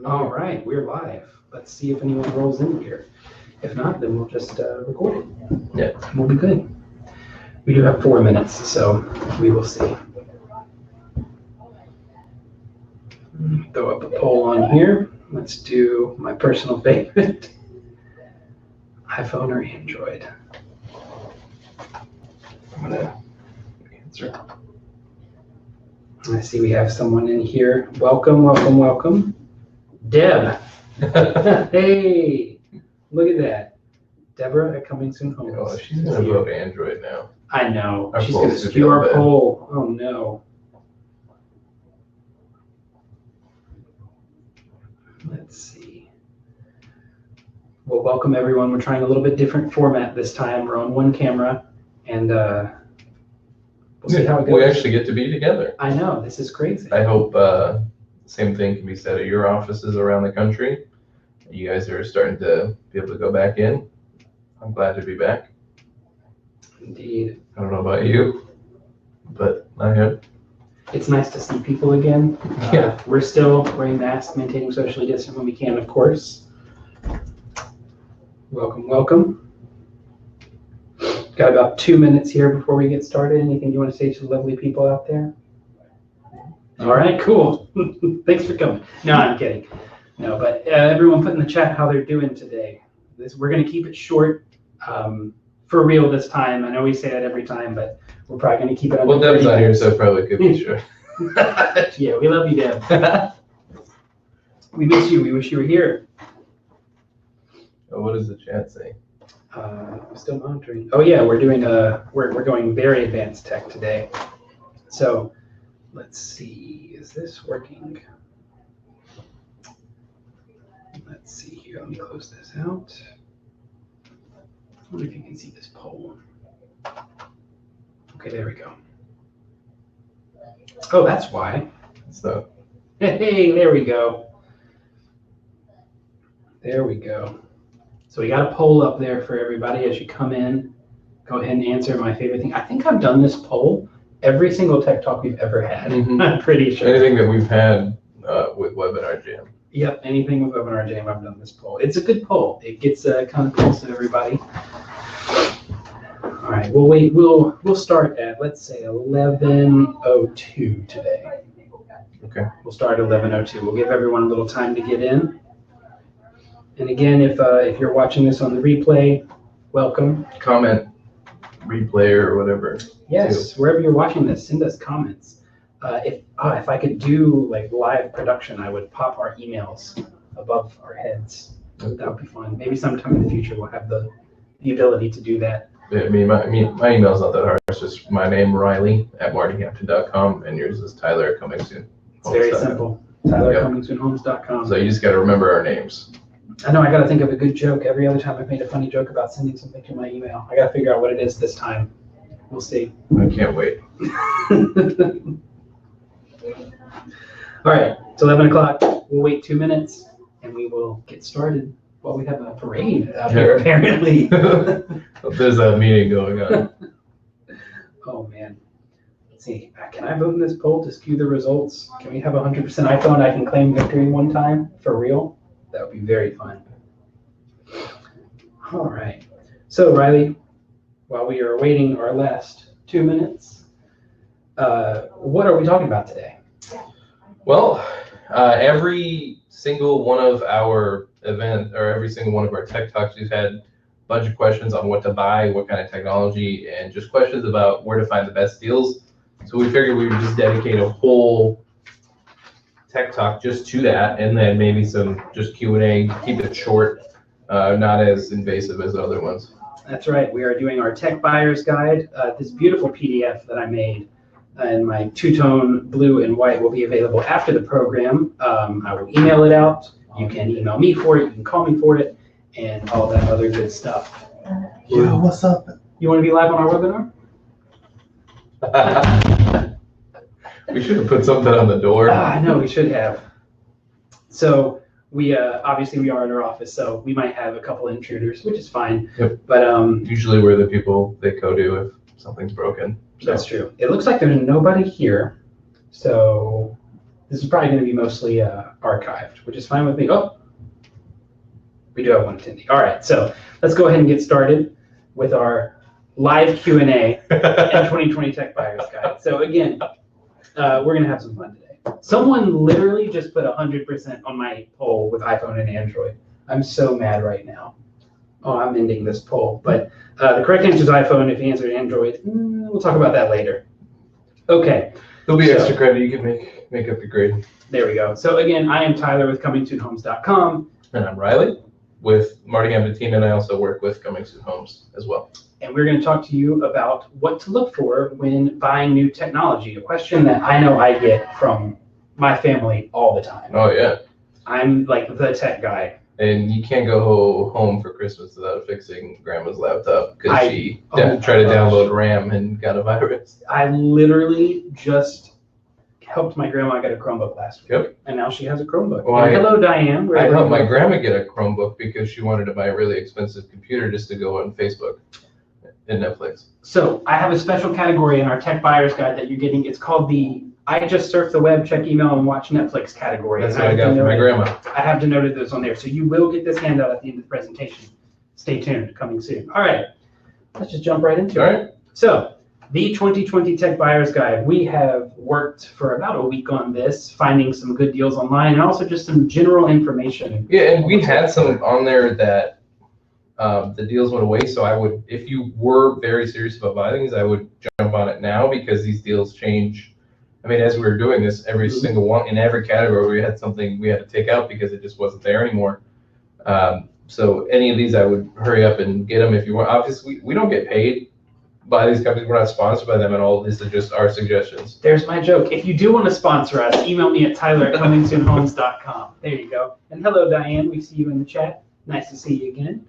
All right, we're live. Let's see if anyone rolls in here. If not, then we'll just record it. Yeah. We'll be good. We do have 4 minutes, so we will see. Throw up a poll on here. Let's do my personal favorite. iPhone or Android? I'm gonna answer. I see we have someone in here. Welcome, welcome, welcome. Deb. Hey, look at that. Deborah at Coming Soon Homes. Oh, she's going to vote Android now. I know. Our She's going to polls skew our bad. poll. Oh, no. Let's see. Well, welcome, everyone. We're trying a little bit different format this time. We're on one camera, and we'll see how it goes. We actually get to be together. I know. This is crazy. I hope same thing can be said at your offices around the country. You guys are starting to be able to go back in. I'm glad to be back. Indeed. I don't know about you, but I am. It's nice to see people again. Yeah. We're still wearing masks, maintaining socially distant when we can, of course. Welcome, welcome. Got about 2 minutes here before we get started. Anything you want to say to the lovely people out there? All right, cool. Thanks for coming. No, I'm kidding. No, but everyone put in the chat how they're doing today. We're going to keep it short, for real this time. I know we say that every time, but we're probably going to keep it under. Well, Deb's not here, so probably could be sure. Yeah, we love you, Deb. We miss you. We wish you were here. Oh, what does the chat say? I'm still monitoring. Oh yeah, we're doing we're going very advanced tech today. So let's see, is this working? Let's see here. Let me close this out. I wonder if you can see this poll. Okay, there we go. Oh, that's why. So, Hey, there we go. There we go. So we got a poll up there for everybody as you come in. Go ahead and answer my favorite thing. I think I've done this poll every single Tech Talk we've ever had. Mhm. I'm pretty sure. anything that we've had with Webinar Jam. Yep, anything with Webinar Jam, I've done this poll. It's a good poll. It gets kind of close to everybody. All right, we'll wait. We'll start at, let's say, 11:02 today. Okay. We'll start at 11:02. We'll give everyone a little time to get in. And again, if you're watching this on the replay, welcome. Comment, replay, or whatever. Yes, wherever you're watching this, send us comments. If I could do like live production, I would pop our emails above our heads. That would be fun. Maybe sometime in the future we'll have the ability to do that. I mean, my email's not that hard. It's just my name, Riley, at martyhampton.com, and yours is Tyler, coming soon. It's very simple. TylerComingSoonHomes.com. So you just got to remember our names. I know I got to think of a good joke. Every other time I've made a funny joke about sending something to my email. I got to figure out what it is this time. We'll see. I can't wait. All right, it's 11 o'clock. We'll wait 2 minutes and we will get started. Well, we have a parade out here apparently. There's a meeting going on. Oh man. Let's see. Can I vote in this poll to skew the results? Can we have 100% iPhone? I can claim victory one time for real? That would be very fun. All right. So Riley, while we are waiting our last 2 minutes, what are we talking about today? Well, every single one of our every single one of our tech talks, we've had a bunch of questions on what to buy, what kind of technology, and just questions about where to find the best deals. So we figured we would just dedicate a whole tech talk just to that, and then maybe some just Q&A, keep it short, not as invasive as the other ones. That's right. We are doing our tech buyer's guide. This beautiful PDF that I made in my two-tone blue and white will be available after the program. I will email it out. You can email me for it. You can call me for it, and all that other good stuff. Yo, what's up? You want to be live on our webinar? We should have put something on the door. I know we should have. So we obviously we are in our office, so we might have a couple intruders, which is fine. Yep. But usually we're the people they co-do if something's broken. So. That's true. It looks like there's nobody here, so This is probably going to be mostly archived, which is fine with me. Oh, we do have one attendee. All right, so let's go ahead and get started with our live Q&A and 2020 Tech Buyers Guide. So again, we're going to have some fun today. Someone literally just put 100% on my poll with iPhone and Android. I'm so mad right now. Oh, I'm ending this poll. But the correct answer is iPhone. If you answered Android, we'll talk about that later. Okay. There'll be extra credit. You can make up your grade. There we go. So again, I am Tyler with ComingSoonHomes.com. And I'm Riley with Marty Hampton team, and I also work with Coming Soon Homes as well. And we're going to talk to you about what to look for when buying new technology, a question that I know I get from my family all the time. Oh, yeah. I'm like the tech guy. And you can't go home for Christmas without fixing Grandma's laptop because she tried to download RAM and got a virus. I literally just helped my grandma get a Chromebook last week. Yep. And now she has a Chromebook. Well, hello, Diane. I helped my grandma get a Chromebook because she wanted to buy a really expensive computer just to go on Facebook and Netflix. So I have a special category in our Tech Buyers Guide that you're getting. It's called the I just surf the web, check email, and watch Netflix category. That's what I got from my grandma. I have denoted those on there. So you will get this handout at the end of the presentation. Stay tuned, coming soon. All right, let's just jump right into it. All right. So the 2020 Tech Buyers Guide, we have worked for about a week on this, finding some good deals online and also just some general information. Yeah, and we had some on there that the deals went away. So I would, if you were very serious about buying these, I would jump on it now because these deals change. I mean, as we were doing this, every single one, in every category, we had something we had to take out because it just wasn't there anymore. So any of these, I would hurry up and get them if you want. Obviously, we don't get paid by these companies. We're not sponsored by them at all. This is just our suggestions. There's my joke. If you do want to sponsor us, email me at tyler@comingsoonhomes.com. There you go. And hello, Diane. We see you in the chat. Nice to see you again.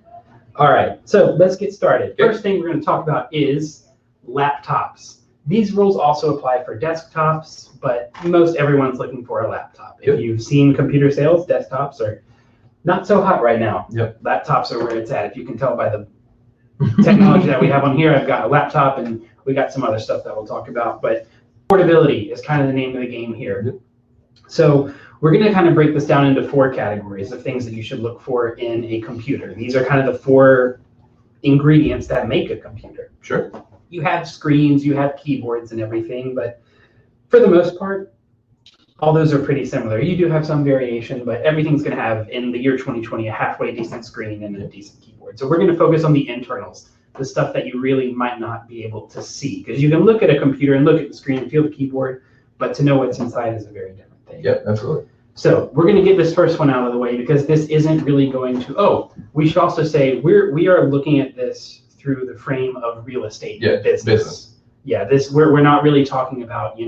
All right, so let's get started. Okay. First thing we're going to talk about is laptops. These rules also apply for desktops, but most everyone's looking for a laptop. Yep. If you've seen computer sales, desktops are not so hot right now. Yep. Laptops are where it's at. If you can tell by the technology that we have on here, I've got a laptop and we got some other stuff that we'll talk about, but portability is kind of the name of the game here. Yep. So we're going to kind of break this down into 4 categories of things that you should look for in a computer. These are kind of the 4 ingredients that make a computer. Sure. You have screens, you have keyboards and everything, but for the most part, all those are pretty similar. You do have some variation, but everything's going to have, in the year 2020, a halfway decent screen and a decent keyboard. So we're going to focus on the internals, the stuff that you really might not be able to see. Because you can look at a computer and look at the screen and feel the keyboard, but to know what's inside is a very different thing. Yep, absolutely. So we're going to get this first one out of the way because this isn't really going to, we should also say we are looking at this through the frame of real estate business. Yeah, we're not really talking about,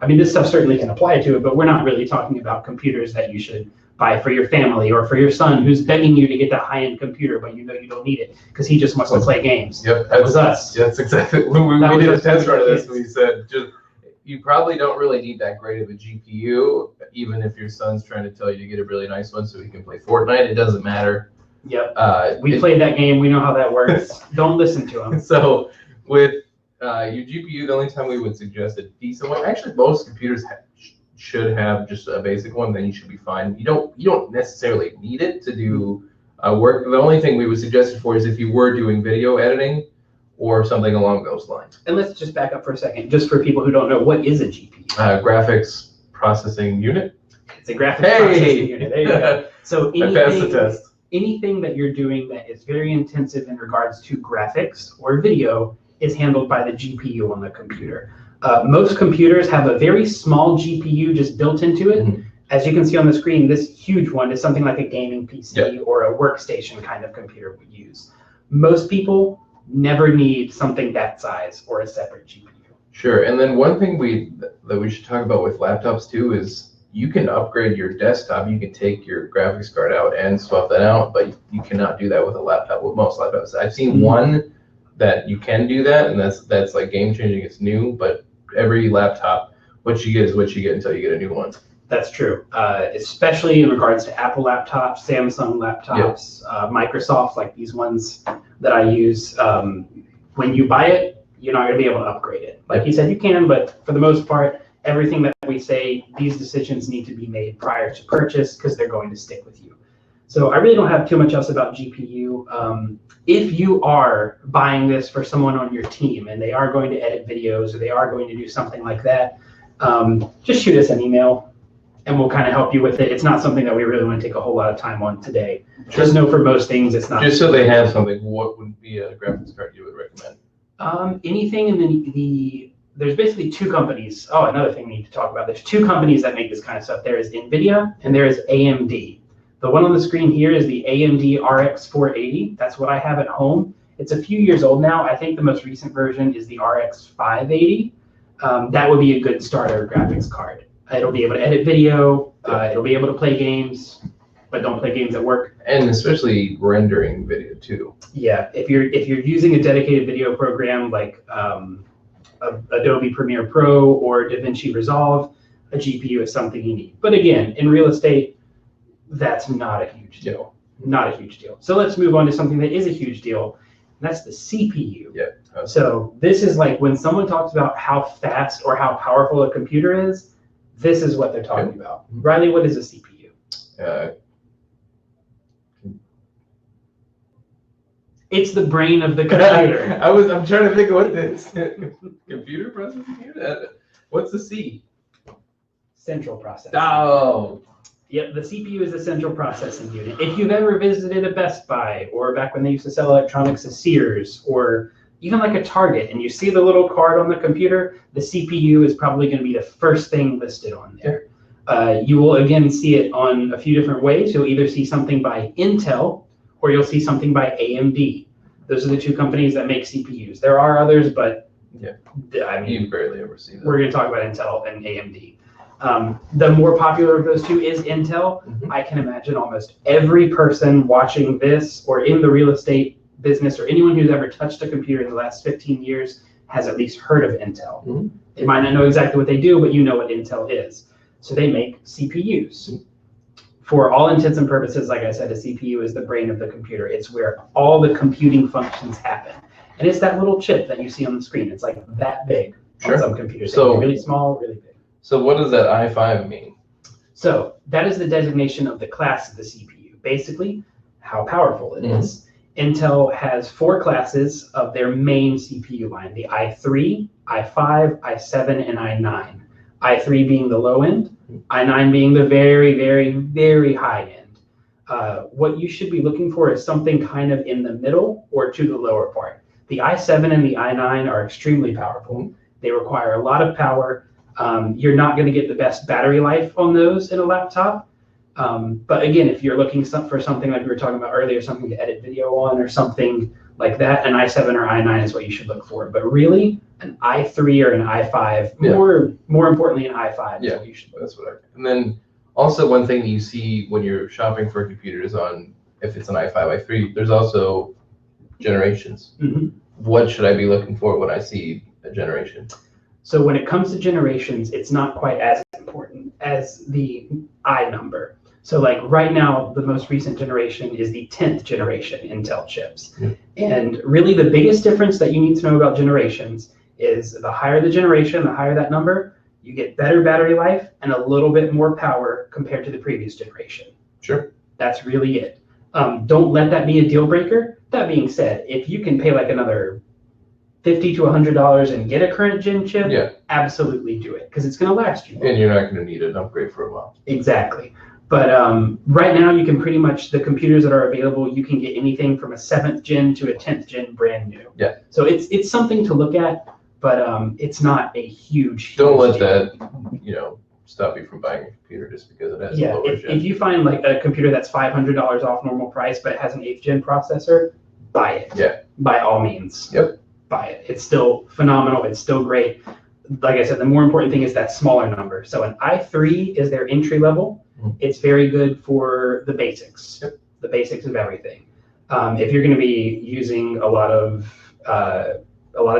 I mean, this stuff certainly can apply to it, but we're not really talking about computers that you should buy for your family or for your son who's begging you to get the high-end computer, but you know you don't need it because he just wants to play games. Yep, that was us. Yeah, that's exactly. We did a test run of this. We said, you probably don't really need that great of a GPU, even if your son's trying to tell you to get a really nice one so he can play Fortnite. It doesn't matter. Yep. We played that game. We know how that works. Don't listen to them. So with your GPU, the only time we would suggest a decent one, actually most computers should have just a basic one, then you should be fine. You don't necessarily need it to do work. The only thing we would suggest it for is if you were doing video editing or something along those lines. And let's just back up for a second, just for people who don't know, what is a GPU? Graphics processing unit. It's a graphics processing unit. There you go. So I passed the test. Anything that you're doing that is very intensive in regards to graphics or video is handled by the GPU on the computer. Most computers have a very small GPU just built into it. Mm-hmm. As you can see on the screen, this huge one is something like a gaming PC or a workstation kind of computer we use. Most people never need something that size or a separate GPU. Sure, and then one thing that we should talk about with laptops too is you can upgrade your desktop. You can take your graphics card out and swap that out, but you cannot do that with a laptop, with most laptops. I've seen one that you can do that, and that's like game changing. It's new, but every laptop, what you get is what you get until you get a new one. That's true, especially in regards to Apple laptops, Samsung laptops, Microsoft, like these ones that I use. When you buy it, you're not going to be able to upgrade it. Like you said, you can, but for the most part, everything that we say, these decisions need to be made prior to purchase because they're going to stick with you. So I really don't have too much else about GPU. If you are buying this for someone on your team and they are going to edit videos or they are going to do something like that, just shoot us an email and we'll kind of help you with it. It's not something that we really want to take a whole lot of time on today. Just know for most things, it's not. Just so they have something, what would be a graphics card you would recommend? Anything in there's basically two companies. Oh, another thing we need to talk about. There's two companies that make this kind of stuff. There is NVIDIA and there is AMD. The one on the screen here is the AMD RX 480. That's what I have at home. It's a few years old now. I think the most recent version is the RX 580. That would be a good starter graphics card. It'll be able to edit video. It'll be able to play games, but don't play games at work. And especially rendering video too. Yeah, if you're using a dedicated video program like Adobe Premiere Pro or DaVinci Resolve, a GPU is something you need. But again, in real estate, that's not a huge deal. Not a huge deal. So let's move on to something that is a huge deal. And that's the CPU. Yeah. So this is like when someone talks about how fast or how powerful a computer is, this is what they're talking about. Riley, what is a CPU? It's the brain of the computer. I'm trying to think of what this computer processing unit. What's the C? Central processing. Oh. Yep, the CPU is the central processing unit. If you've ever visited a Best Buy, or back when they used to sell electronics at Sears, or even like a Target, and you see the little card on the computer, the CPU is probably going to be the first thing listed on there. You will again see it on a few different ways. You'll either see something by Intel, or you'll see something by AMD. Those are the two companies that make CPUs. There are others, but I mean, you barely ever see them. We're going to talk about Intel and AMD. The more popular of those two is Intel. I can imagine almost every person watching this or in the real estate business or anyone who's ever touched a computer in the last 15 years has at least heard of Intel. They might not know exactly what they do, but you know what Intel is. So they make CPUs. For all intents and purposes, like I said, a CPU is the brain of the computer. It's where all the computing functions happen. And it's that little chip that you see on the screen. It's like that big on some computers. So really small, really big. So what does that i5 mean? So that is the designation of the class of the CPU. Basically, how powerful it is. Intel has 4 classes of their main CPU line, the i3, i5, i7, and i9. i3 being the low end, i9 being the very, very, very high end. What you should be looking for is something kind of in the middle or to the lower part. The i7 and the i9 are extremely powerful. They require a lot of power. You're not going to get the best battery life on those in a laptop. But again, if you're looking for something like we were talking about earlier, something to edit video on or something like that, an i7 or i9 is what you should look for. But really, an i3 or an i5, more importantly, an i5 is what you should look for. That's what and then also one thing that you see when you're shopping for computers on, if it's an i5, i3, there's also generations. What should I be looking for when I see a generation? So when it comes to generations, it's not quite as important as the I number. So like right now, the most recent generation is the 10th generation Intel chips. And really the biggest difference that you need to know about generations is the higher the generation, the higher that number, you get better battery life and a little bit more power compared to the previous generation. That's really it. Don't let that be a deal breaker. That being said, if you can pay like another $50 to $100 and get a current gen chip, absolutely do it because it's going to last you. And you're not going to need an upgrade for a while. Exactly. But right now, you can pretty much, the computers that are available, you can get anything from a 7th gen to a 10th gen brand new. So it's something to look at, but it's not a huge Don't let that, stop you from buying a computer just because it has a lower gen. If you find like a computer that's $500 off normal price, but it has an 8th gen processor, buy it. By all means. Buy it. It's still phenomenal. It's still great. Like I said, the more important thing is that smaller number. So an i3 is their entry level. It's very good for the basics, the basics of everything. If you're going to be using a lot of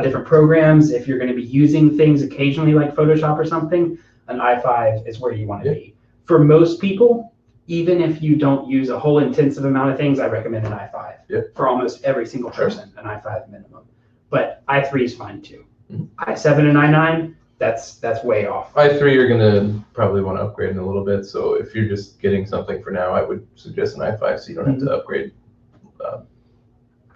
different programs, if you're going to be using things occasionally like Photoshop or something, an i5 is where you want to be. For most people, even if you don't use a whole intensive amount of things, I recommend an i5. For almost every single person, an i5 minimum. But i3 is fine too. i7 and i9, that's way off. i3 you're gonna probably want to upgrade in a little bit. So if you're just getting something for now, I would suggest an i5 so you don't have to upgrade.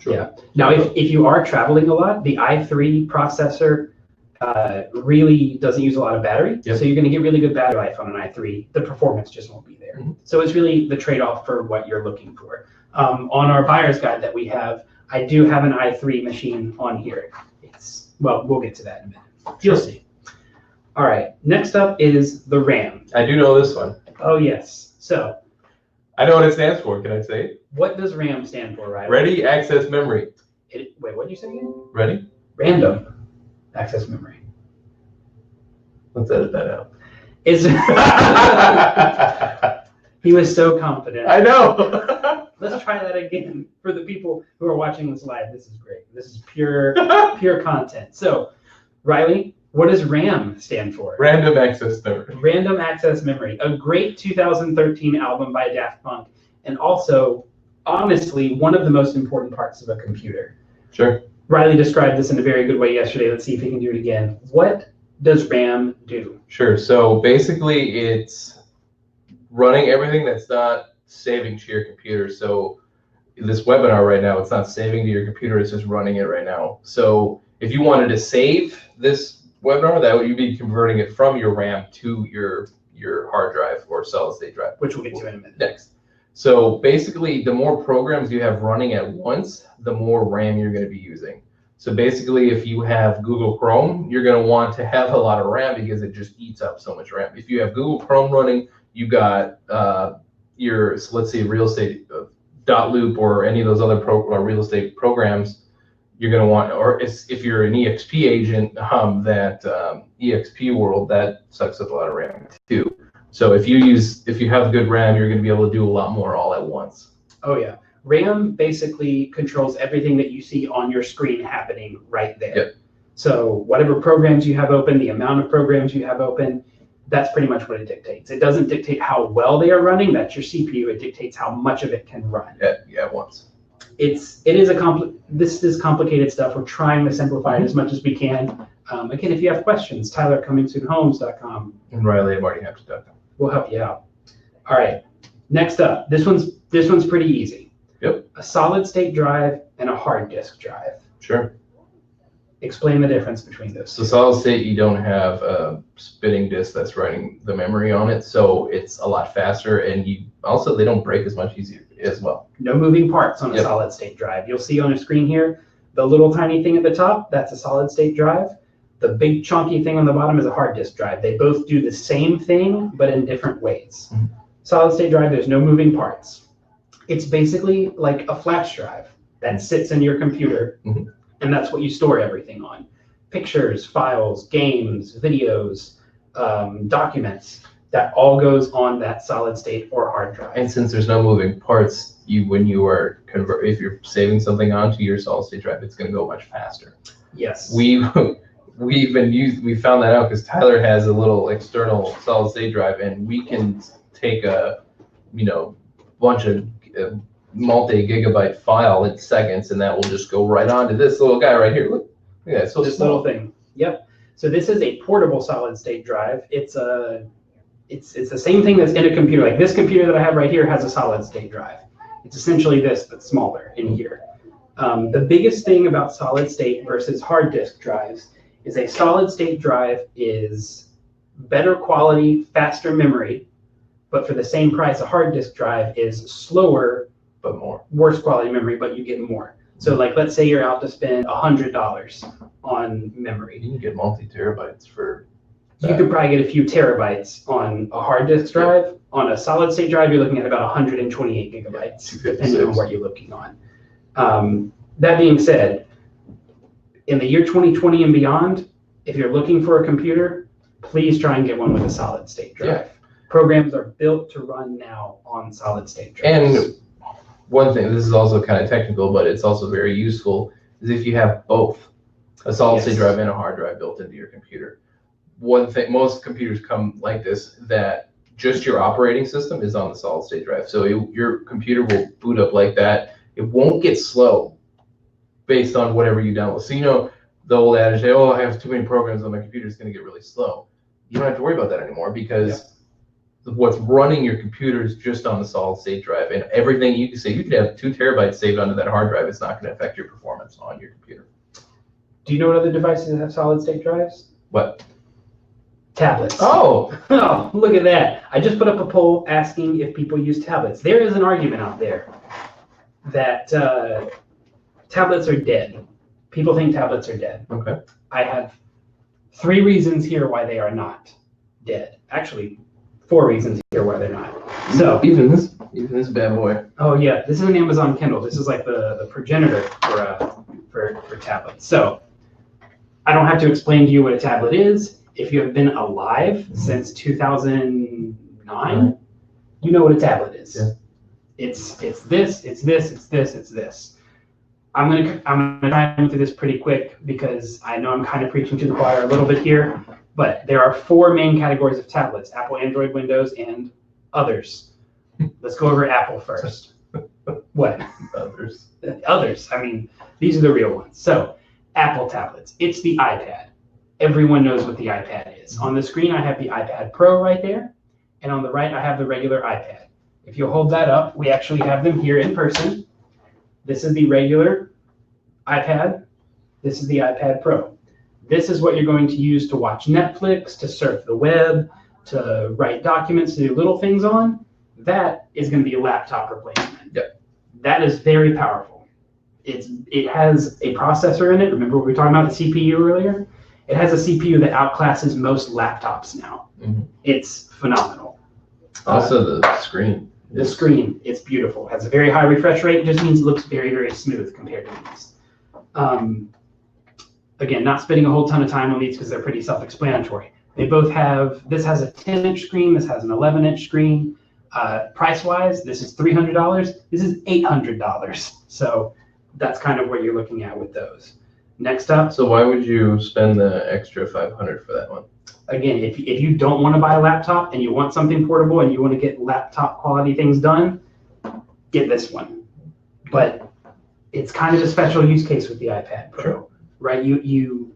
Yeah. Now, if you are traveling a lot, the i3 processor really doesn't use a lot of battery. Yep. So you're going to get really good battery life on an i3. The performance just won't be there. So it's really the trade-off for what you're looking for. On our buyer's guide that we have, I do have an i3 machine on here. We'll get to that in a minute. You'll see. All right. Next up is the RAM. I do know this one. Oh, yes. So I know what it stands for. Can I say it? what does RAM stand for, Riley? Ready Access Memory. Wait, what did you say again? Ready? Random access memory. Let's edit that out. He was so confident. I know. Let's try that again for the people who are watching this live. This is great. This is pure content. So, Riley, what does RAM stand for? Random Access Memory. Random Access Memory, a great 2013 album by Daft Punk, and also, honestly, one of the most important parts of a computer. Sure. Riley described this in a very good way yesterday. Let's see if he can do it again. What does RAM do? Sure. So basically, it's running everything that's not saving to your computer. So this webinar right now, it's not saving to your computer. It's just running it right now. So if you wanted to save this webinar, that would you'd be converting it from your RAM to your hard drive or solid state drive, Which we'll get to in a minute. next. So basically, the more programs you have running at once, the more RAM you're going to be using. So basically, if you have Google Chrome, you're going to want to have a lot of RAM because it just eats up so much RAM. If you have Google Chrome running, you got so let's say real estate .loop or any of those other real estate programs, you're going to want, or if you're an EXP agent, that EXP world, that sucks up a lot of RAM too. So if you have good RAM, you're going to be able to do a lot more all at once. Oh yeah. RAM basically controls everything that you see on your screen happening right there. Yep. So whatever programs you have open, the amount of programs you have open, that's pretty much what it dictates. It doesn't dictate how well they are running. That's your CPU. It dictates how much of it can run. Yeah, at once. This is complicated stuff. We're trying to simplify it as much as we can. Again, if you have questions, tyler@comingsoonhomes.com. And Riley, I've already have to duck. We'll help you out. All right. Next up, this one's pretty easy. Yep. A solid state drive and a hard disk drive. Sure. Explain the difference between those. So solid state, you don't have a spinning disk that's writing the memory on it, so it's a lot faster, and they don't break as much easier as well. No moving parts on a solid state drive. You'll see on your screen here, the little tiny thing at the top, that's a solid state drive. The big chunky thing on the bottom is a hard disk drive. They both do the same thing, but in different ways. Mm-hmm. Solid state drive, there's no moving parts. It's basically like a flash drive that sits in your computer, mm-hmm. and that's what you store everything on. Pictures, files, games, videos, documents, that all goes on that solid state or hard drive. And since there's no moving parts, if you're saving something onto your solid state drive, it's going to go much faster. Yes. We found that out because Tyler has a little external solid state drive, and we can take a bunch of multi-gigabyte file in seconds, and that will just go right onto this little guy right here. Look at that, so this little thing. Yep. So this is a portable solid state drive. It's the same thing that's in a computer. Like this computer that I have right here has a solid state drive. It's essentially this, but smaller in here. The biggest thing about solid state versus hard disk drives is a solid state drive is better quality, faster memory, but for the same price, a hard disk drive is slower, but more. Worse quality memory, but you get more. So like, let's say you're out to spend $100 on memory. You can get multi-terabytes for that. You could probably get a few terabytes on a hard disk drive. Yep. On a solid state drive, you're looking at about 128 gigabytes, depending on what you're looking on. That being said, in the year 2020 and beyond, if you're looking for a computer, please try and get one with a solid state drive. Yeah. Programs are built to run now on solid state drives. And one thing, this is also kind of technical, but it's also very useful, is if you have both a solid state drive and a hard drive built into your computer. One thing, most computers come like this, that just your operating system is on the solid state drive. So your computer will boot up like that. It won't get slow based on whatever you download. So the old adage, oh, I have too many programs on my computer, it's going to get really slow. You don't have to worry about that anymore because what's running your computer is just on the solid state drive, and everything you can say, you could have 2 terabytes saved onto that hard drive. It's not going to affect your performance on your computer. Do you know what other devices have solid state drives? What? Tablets. Oh, Oh, look at that. I just put up a poll asking if people use tablets. There is an argument out there that tablets are dead. People think tablets are dead. okay. I have 3 reasons here why they are not dead. Actually, 4 reasons here why they're not. So Even this bad boy. oh yeah, this is an Amazon Kindle. This is like the progenitor for tablets. So I don't have to explain to you what a tablet is. If you have been alive since 2009, you know what a tablet is. Yeah. It's this, it's this, it's this, it's this. I'm gonna try and move through this pretty quick because I know I'm kind of preaching to the choir a little bit here, but there are 4 main categories of tablets: Apple, Android, Windows, and others. Let's go over Apple first. What? Others. Others. I mean, these are the real ones. So, Apple tablets. It's the iPad. Everyone knows what the iPad is. On the screen, I have the iPad Pro right there, and on the right, I have the regular iPad. If you hold that up, we actually have them here in person. This is the regular iPad. This is the iPad Pro. This is what you're going to use to watch Netflix, to surf the web, to write documents, to do little things on. That is going to be a laptop replacement. Yep. That is very powerful. It has a processor in it. Remember we were talking about the CPU earlier? It has a CPU that outclasses most laptops now. Mm-hmm. It's phenomenal. Also the screen. The screen, it's beautiful. It has a very high refresh rate. It just means it looks very, very smooth compared to these. Again, not spending a whole ton of time on these because they're pretty self-explanatory. They both have, this has a 10-inch screen, this has an 11-inch screen. Price-wise, this is $300, this is $800. So that's kind of what you're looking at with those. Next up. So why would you spend the extra $500 for that one? Again, if you don't want to buy a laptop and you want something portable and you want to get laptop quality things done, get this one. But it's kind of a special use case with the iPad Pro, sure. Right? You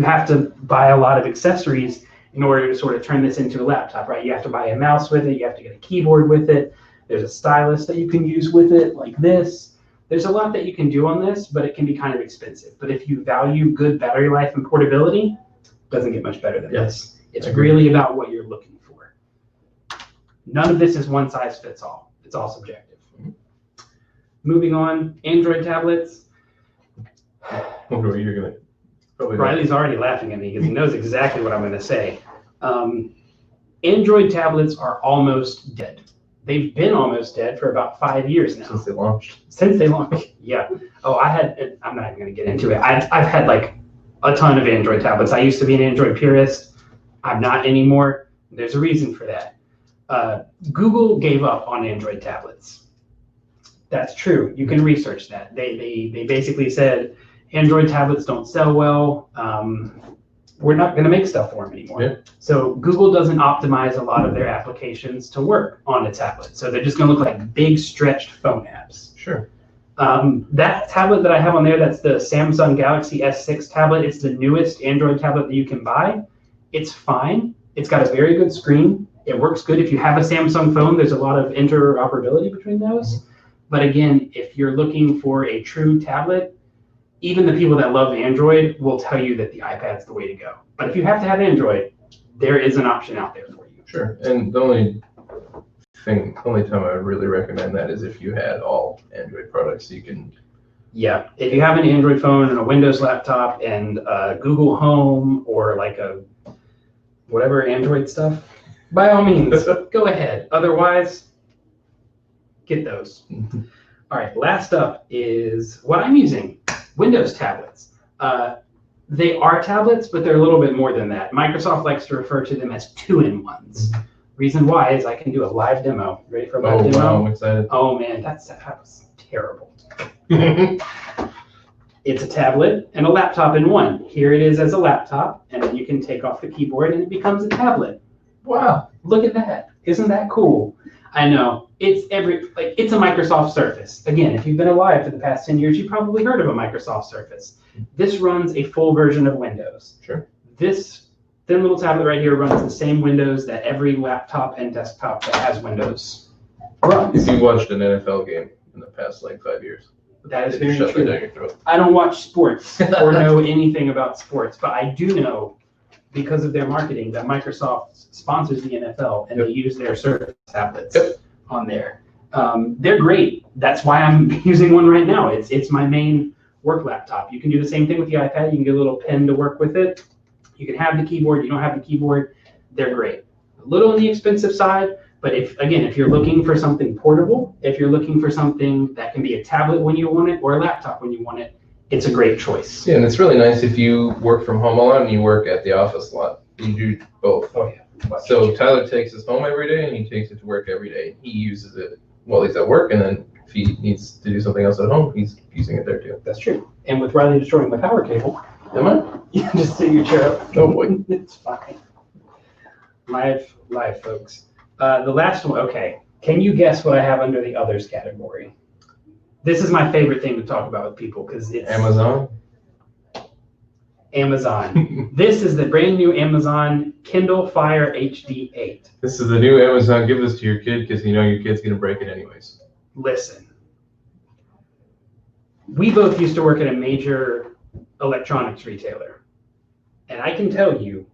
have to buy a lot of accessories in order to sort of turn this into a laptop, right? You have to buy a mouse with it, you have to get a keyboard with it. There's a stylus that you can use with it, like this. There's a lot that you can do on this, but it can be kind of expensive. But if you value good battery life and portability, it doesn't get much better than this. It's really about what you're looking for. None of this is one size fits all. It's all subjective. Moving on, Android tablets. I wonder what you're gonna. Riley's already laughing at me because he knows exactly what I'm going to say. Android tablets are almost dead. They've been almost dead for about 5 years now. Since they launched. Since they launched, yeah. Oh, I'm not even going to get into it. I've had like a ton of Android tablets. I used to be an Android purist. I'm not anymore. There's a reason for that. Google gave up on Android tablets. That's true. You can research that. They basically said, Android tablets don't sell well. We're not going to make stuff for them anymore. Yeah. So Google doesn't optimize a lot of their applications to work on a tablet. So they're just going to look like big stretched phone apps. Sure. That tablet that I have on there, that's the Samsung Galaxy S6 tablet. It's the newest Android tablet that you can buy. It's fine. It's got a very good screen. It works good. If you have a Samsung phone, there's a lot of interoperability between those. Mm-hmm. But again, if you're looking for a true tablet, even the people that love Android will tell you that the iPad's the way to go. But if you have to have Android, there is an option out there for you. Sure. And the only time I would really recommend that is if you had all Android products, you can. Yeah. If you have an Android phone and a Windows laptop and Google Home or like a whatever Android stuff, by all means, go ahead. Otherwise, get those. All right. Last up is what I'm using. Windows tablets. They are tablets, but they're a little bit more than that. Microsoft likes to refer to them as 2-in-1s. Mm-hmm. Reason why is I can do a live demo. Ready for a live demo? Wow, I'm excited. Oh man, that was terrible. It's a tablet and a laptop in one. Here it is as a laptop, and then you can take off the keyboard and it becomes a tablet. Wow. Look at that. Isn't that cool? I know. It's it's a Microsoft Surface. Again, if you've been alive for the past 10 years, you've probably heard of a Microsoft Surface. This runs a full version of Windows. Sure. This thin little tablet right here runs the same Windows that every laptop and desktop that has Windows runs. If you watched an NFL game in the past like 5 years, That is they very shove that down true. your throat. I don't watch sports or know anything about sports, but I do know because of their marketing that Microsoft sponsors the NFL and they use their Surface tablets on there. They're great. That's why I'm using one right now. It's my main work laptop. You can do the same thing with the iPad. You can get a little pen to work with it. You can have the keyboard. You don't have the keyboard. They're great. A little on the expensive side, but if you're looking for something portable, if you're looking for something that can be a tablet when you want it or a laptop when you want it, it's a great choice. Yeah, and it's really nice if you work from home a lot and you work at the office a lot. You do both. Oh, yeah. So Tyler takes his home every day and he takes it to work every day. He uses it while he's at work, and then if he needs to do something else at home, he's using it there too. That's true. And with Riley destroying the power cable, Am I? you can just sit your chair up. Oh boy. It's fine. Live, folks. The last one, okay. Can you guess what I have under the others category? This is my favorite thing to talk about with people because it's Amazon. This is the brand new Amazon Kindle Fire HD 8. This is the new Amazon. Give this to your kid because you know your kid's going to break it anyways. Listen, we both used to work at a major electronics retailer. And I can tell you,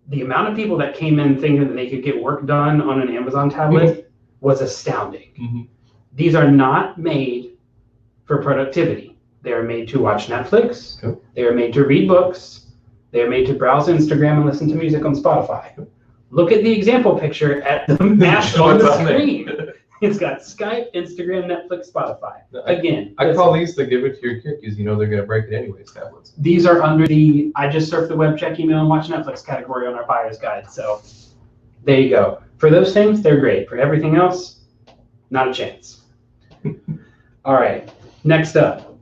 the amount of people that came in thinking that they could get work done on an Amazon tablet was astounding. Mm-hmm. These are not made for productivity. They are made to watch Netflix. Yep. They are made to read books. They are made to browse Instagram and listen to music on Spotify. Look at the example picture at the map on the screen. It's got Skype, Instagram, Netflix, Spotify. Again, I call these the give it to your kid because you know they're going to break it anyways tablets. These are under the I just surf the web, check email, and watch Netflix category on our buyer's guide. So there you go. For those things, they're great. For everything else, not a chance. All right, next up.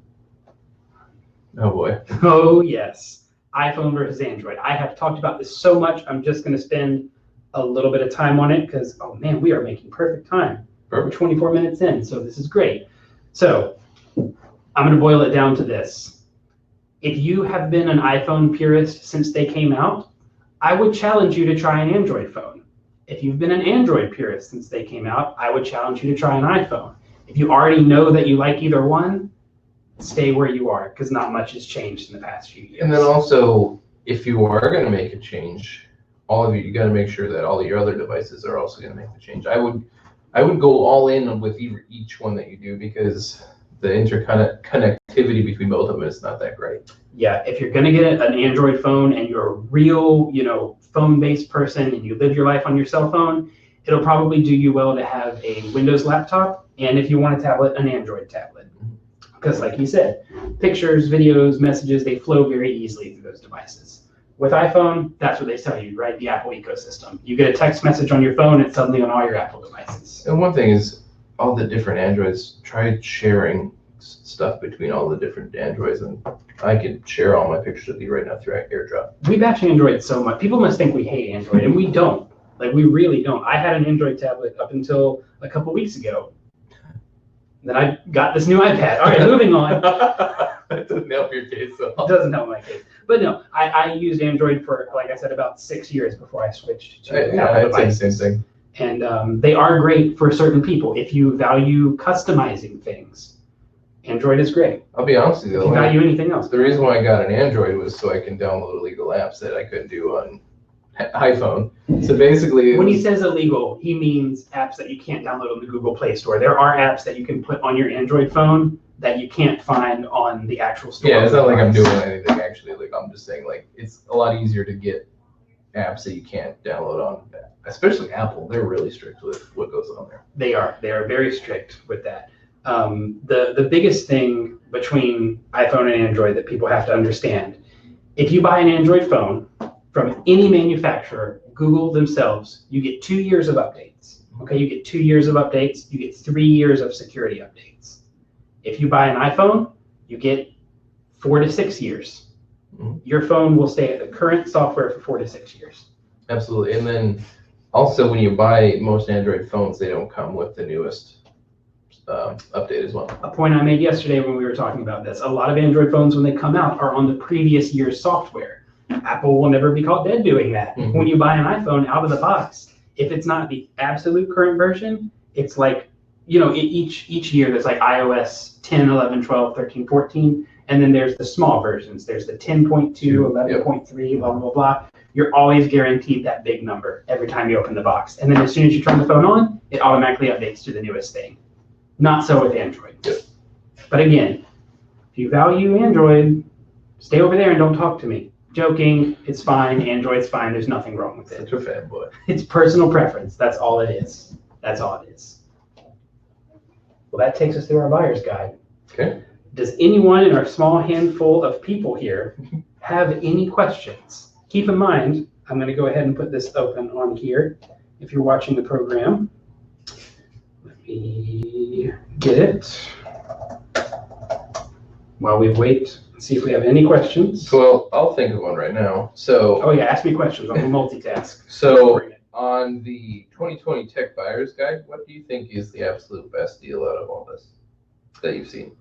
Oh boy. Oh yes, iPhone versus Android. I have talked about this so much, I'm just going to spend a little bit of time on it because, oh man, we are making perfect time. We're 24 minutes in, so this is great. So I'm going to boil it down to this. If you have been an iPhone purist since they came out, I would challenge you to try an Android phone. If you've been an Android purist since they came out, I would challenge you to try an iPhone. If you already know that you like either one, stay where you are because not much has changed in the past few years. And then also, if you are going to make a change, all of you got to make sure that all of your other devices are also going to make the change. I would go all in with each one that you do because the interconnectivity between both of them is not that great. Yeah, if you're going to get an Android phone and you're a real, phone-based person and you live your life on your cell phone, it'll probably do you well to have a Windows laptop, and if you want a tablet, an Android tablet. Because like you said, pictures, videos, messages, they flow very easily through those devices. With iPhone, that's what they tell you, right? The Apple ecosystem. You get a text message on your phone, it's suddenly on all your Apple devices. And one thing is, all the different Androids, try sharing stuff between all the different Androids, and I can share all my pictures with you right now through AirDrop. We bash Android so much. People must think we hate Android, and we don't. Like, we really don't. I had an Android tablet up until a couple weeks ago. Then I got this new iPad. All right, moving on. That doesn't help your case at all. It doesn't help my case. But no, I used Android for, like I said, about 6 years before I switched to Apple devices. I'd say the same thing. And they are great for certain people. If you value customizing things, Android is great. I'll be honest with you. If you value anything else. The reason why I got an Android was so I can download illegal apps that I couldn't do on iPhone. So basically, when he says illegal, he means apps that you can't download on the Google Play Store. There are apps that you can put on your Android phone that you can't find on the actual store. Yeah, it's not like I'm doing anything actually. Like I'm just saying, like it's a lot easier to get apps that you can't download on, especially Apple. They're really strict with what goes on there. They are very strict with that. The biggest thing between iPhone and Android that people have to understand, if you buy an Android phone from any manufacturer, Google themselves, you get 2 years of updates. Okay, you get 2 years of updates, you get 3 years of security updates. If you buy an iPhone, you get 4 to 6 years. Your phone will stay at the current software for 4 to 6 years. Absolutely. And then Also, when you buy most Android phones, they don't come with the newest update as well. A point I made yesterday when we were talking about this. A lot of Android phones, when they come out, are on the previous year's software. Apple will never be caught dead doing that. Mm-hmm. When you buy an iPhone out of the box, if it's not the absolute current version, it's like, each year there's like iOS 10, 11, 12, 13, 14, and then there's the small versions. There's the 10.2, 11.3, blah, blah, blah. You're always guaranteed that big number every time you open the box. And then as soon as you turn the phone on, it automatically updates to the newest thing. Not so with Android. Yep. But again, if you value Android, stay over there and don't talk to me. Joking, it's fine. Android's fine. There's nothing wrong with it. Such a fanboy. It's personal preference. That's all it is. That's all it is. Well, that takes us through our buyer's guide. Okay. Does anyone in our small handful of people here have any questions? Keep in mind, I'm going to go ahead and put this open on here if you're watching the program. Let me get it while we wait and see if we have any questions. Well, I'll think of one right now. So. Oh yeah, ask me questions. I'm a multitask. So on the 2020 Tech Buyer's Guide, what do you think is the absolute best deal out of all this that you've seen?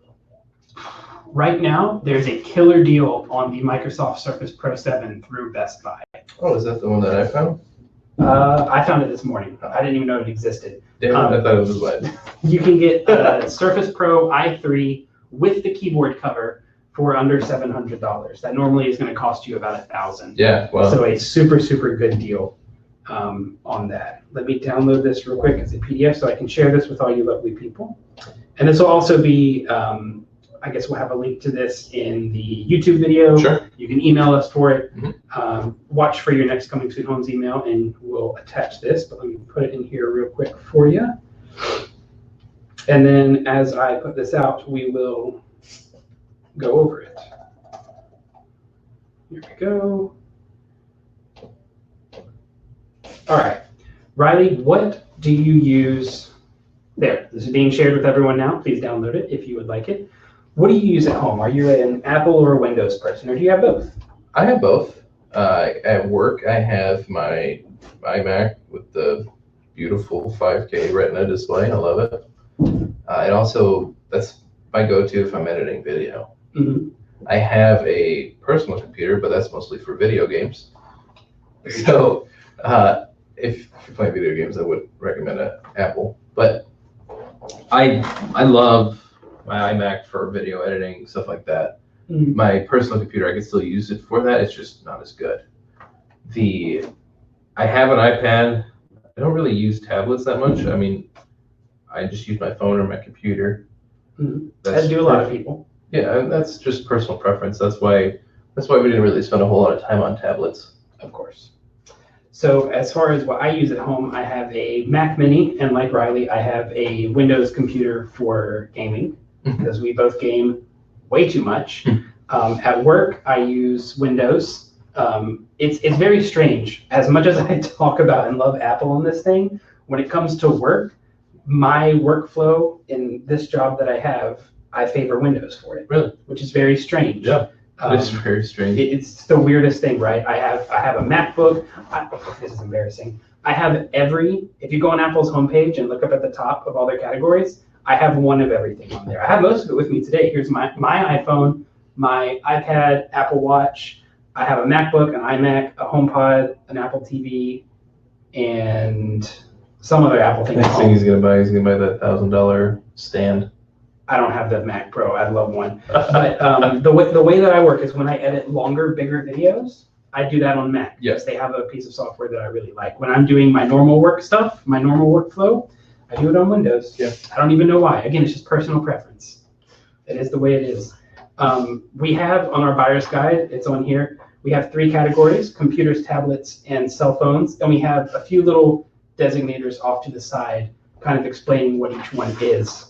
Right now, there's a killer deal on the Microsoft Surface Pro 7 through Best Buy. Oh, is that the one that I found? I found it this morning. I didn't even know it existed. Damn, I thought it was mine. You can get a Surface Pro i3 with the keyboard cover for under $700. That normally is going to cost you about $1,000. Yeah, well. So a super, super good deal on that. Let me download this real quick as a PDF so I can share this with all you lovely people. And this will also be, I guess we'll have a link to this in the YouTube video. Sure. You can email us for it. Mm-hmm. Watch for your next Coming Sweet Homes email and we'll attach this, but let me put it in here real quick for you. And then as I put this out, we will go over it. Here we go. All right, Riley, what do you use? There, this is being shared with everyone now. Please download it if you would like it. What do you use at home? Are you an Apple or a Windows person, or do you have both? I have both. At work, I have my iMac with the beautiful 5K Retina display. I love it. And also, that's my go-to if I'm editing video. Mm-hmm. I have a personal computer, but that's mostly for video games. So if you're playing video games, I would recommend Apple. But I love my iMac for video editing, stuff like that. Mm-hmm. My personal computer, I can still use it for that. It's just not as good. I have an iPad. I don't really use tablets that much. I mean, I just use my phone or my computer. Mm-hmm. As do a lot of people. Yeah, and that's just personal preference. That's why we didn't really spend a whole lot of time on tablets. Of course. So as far as what I use at home, I have a Mac Mini, and like Riley, I have a Windows computer for gaming, because we both game way too much. At work, I use Windows. It's very strange. As much as I talk about and love Apple on this thing, when it comes to work, my workflow in this job that I have, I favor Windows for it. Really? Which is very strange. Yeah. It's very strange. It's the weirdest thing, right? I have a MacBook. This is embarrassing. I have if you go on Apple's homepage and look up at the top of all their categories, I have one of everything on there. I have most of it with me today. Here's my iPhone, my iPad, Apple Watch. I have a MacBook, an iMac, a HomePod, an Apple TV, and some other Apple thing. Next thing he's gonna buy that $1,000 stand. I don't have the Mac Pro. I'd love one. But the way that I work is when I edit longer, bigger videos, I do that on Mac. Yes. They have a piece of software that I really like. When I'm doing my normal work stuff, my normal workflow, I do it on Windows. Yeah. I don't even know why. Again, it's just personal preference. It is the way it is. We have on our buyer's guide, it's on here, we have 3 categories: computers, tablets, and cell phones. And we have a few little designators off to the side, kind of explaining what each one is.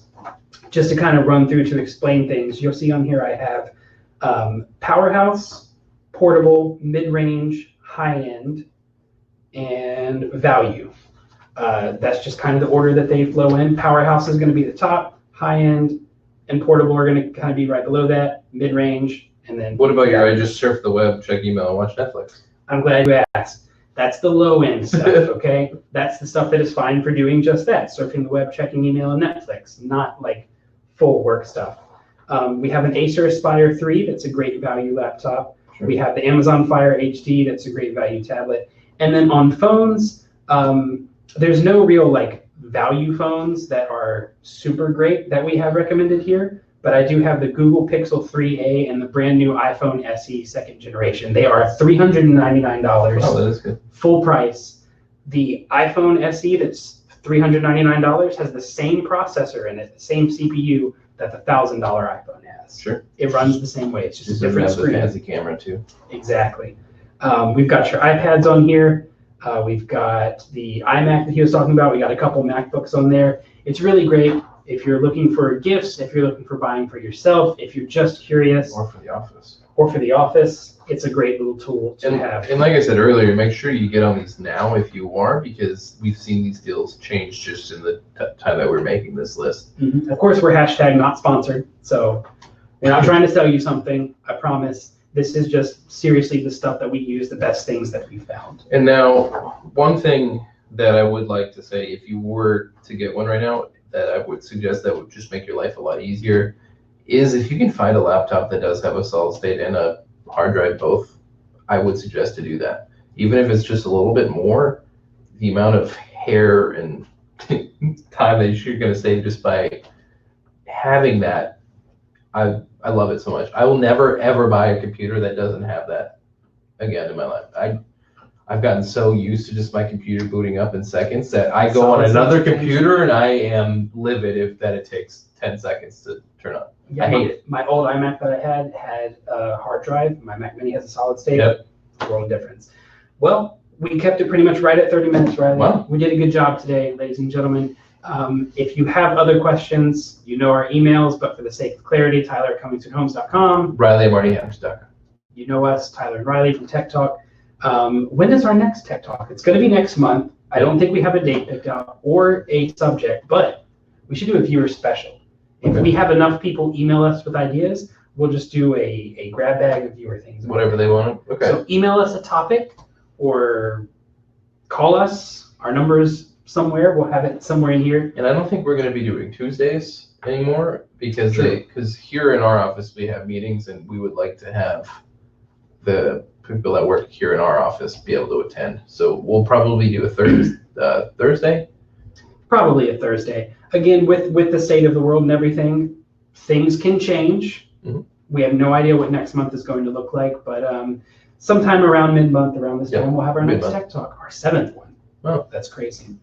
Just to kind of run through to explain things, you'll see on here I have powerhouse, portable, mid-range, high-end, and value. That's just kind of the order that they flow in. Powerhouse is going to be the top, high-end, and portable are going to kind of be right below that, mid-range, and then... What about I just surf the web, check email, and watch Netflix? I'm glad you asked. That's the low end stuff, okay? That's the stuff that is fine for doing just that, surfing the web, checking email and Netflix, not like full work stuff. We have an Acer Aspire 3 that's a great value laptop. Sure. We have the Amazon Fire HD that's a great value tablet. And then on phones, there's no real like value phones that are super great that we have recommended here, but I do have the Google Pixel 3a and the brand new iPhone SE second generation. They are $399. Oh, that is good. Full price. The iPhone SE that's $399 has the same processor in it, the same CPU that the $1,000 iPhone has. Sure. It runs the same way. It's just a different screen. It has a camera too. Exactly. We've got your iPads on here. We've got the iMac that he was talking about. We got a couple MacBooks on there. It's really great if you're looking for gifts, if you're looking for buying for yourself, if you're just curious. Or for the office. Or for the office. It's a great little tool to have. And like I said earlier, make sure you get on these now if you are, because we've seen these deals change just in the time that we're making this list. Mm-hmm. Of course, we're hashtag not sponsored, so we're not trying to sell you something, I promise. This is just seriously the stuff that we use, the best things that we found. And now, one thing that I would like to say, if you were to get one right now, that I would suggest that would just make your life a lot easier, is if you can find a laptop that does have a solid state and a hard drive both, I would suggest to do that. Even if it's just a little bit more, the amount of hair and time that you're going to save just by having that, I love it so much. I will never ever buy a computer that doesn't have that again in my life. I've gotten so used to just my computer booting up in seconds that I go on another computer and I am livid if that it takes 10 seconds to turn on. Yeah, I hate it. My old iMac that I had a hard drive. My Mac Mini has a solid state. Yep. World difference. Well, we kept it pretty much right at 30 minutes, Riley. Wow. We did a good job today, ladies and gentlemen. If you have other questions, you know our emails, but for the sake of clarity, Tyler@ComingSoonHomes.com. Riley@MartyHammers.com. You know us, Tyler and Riley from TechTalk. When is our next Tech Talk? It's going to be next month. I don't think we have a date picked out or a subject, but we should do a viewer special. If we have enough people email us with ideas, we'll just do a grab bag of viewer things. Whatever they want. Okay. So email us a topic or call us. Our number is somewhere. We'll have it somewhere in here. And I don't think we're going to be doing Tuesdays anymore because here in our office we have meetings and we would like to have the people that work here in our office be able to attend. So we'll probably do a Thursday. Probably a Thursday. Again, with the state of the world and everything, things can change. Mm-hmm. We have no idea what next month is going to look like, but sometime around mid-month, around this time, we'll have our next Tech Talk, our 7th one. Oh, that's crazy.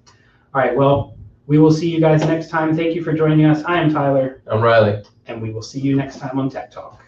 All right, well, we will see you guys next time. Thank you for joining us. I am Tyler. I'm Riley. And we will see you next time on Tech Talk.